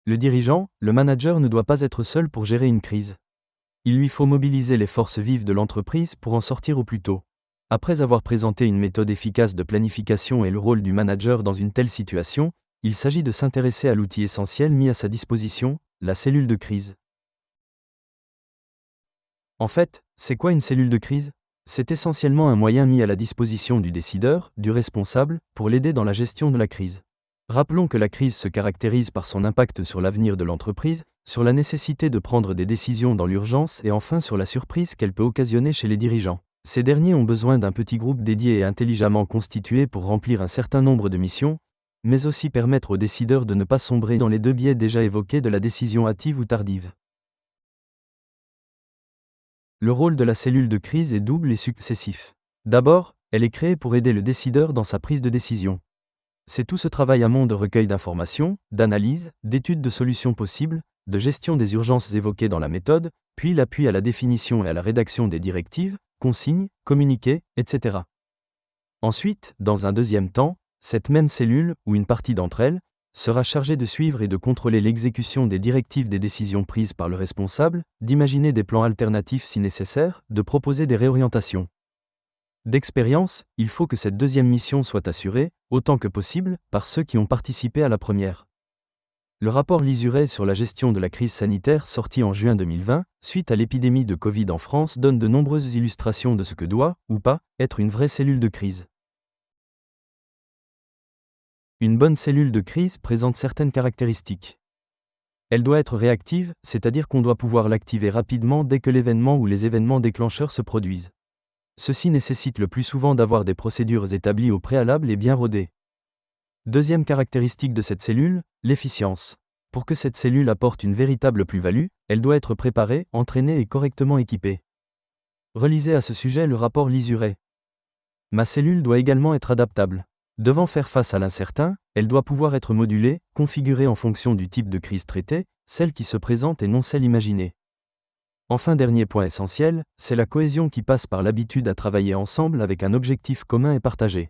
Le dirigeant, le manager ne doit pas être seul pour gérer une crise. Il lui faut mobiliser les forces vives de l'entreprise pour en sortir au plus tôt. Après avoir présenté une méthode efficace de planification et le rôle du manager dans une telle situation, il s'agit de s'intéresser à l'outil essentiel mis à sa disposition, la cellule de crise. En fait, c'est quoi une cellule de crise ? C'est essentiellement un moyen mis à la disposition du décideur, du responsable, pour l'aider dans la gestion de la crise. Rappelons que la crise se caractérise par son impact sur l'avenir de l'entreprise, sur la nécessité de prendre des décisions dans l'urgence et enfin sur la surprise qu'elle peut occasionner chez les dirigeants. Ces derniers ont besoin d'un petit groupe dédié et intelligemment constitué pour remplir un certain nombre de missions, mais aussi permettre aux décideurs de ne pas sombrer dans les deux biais déjà évoqués de la décision hâtive ou tardive. Le rôle de la cellule de crise est double et successif. D'abord, elle est créée pour aider le décideur dans sa prise de décision. C'est tout ce travail amont de recueil d'informations, d'analyse, d'étude de solutions possibles, de gestion des urgences évoquées dans la méthode, puis l'appui à la définition et à la rédaction des directives, consignes, communiqués, etc. Ensuite, dans un deuxième temps, cette même cellule, ou une partie d'entre elles, sera chargée de suivre et de contrôler l'exécution des directives des décisions prises par le responsable, d'imaginer des plans alternatifs si nécessaire, de proposer des réorientations. D'expérience, il faut que cette deuxième mission soit assurée, autant que possible, par ceux qui ont participé à la première. Le rapport Lizuret sur la gestion de la crise sanitaire sorti en juin 2020, suite à l'épidémie de Covid en France, donne de nombreuses illustrations de ce que doit, ou pas, être une vraie cellule de crise. Une bonne cellule de crise présente certaines caractéristiques. Elle doit être réactive, c'est-à-dire qu'on doit pouvoir l'activer rapidement dès que l'événement ou les événements déclencheurs se produisent. Ceci nécessite le plus souvent d'avoir des procédures établies au préalable et bien rodées. Deuxième caractéristique de cette cellule, l'efficience. Pour que cette cellule apporte une véritable plus-value, elle doit être préparée, entraînée et correctement équipée. Relisez à ce sujet le rapport Lizuret. Ma cellule doit également être adaptable. Devant faire face à l'incertain, elle doit pouvoir être modulée, configurée en fonction du type de crise traitée, celle qui se présente et non celle imaginée. Enfin, dernier point essentiel, c'est la cohésion qui passe par l'habitude à travailler ensemble avec un objectif commun et partagé.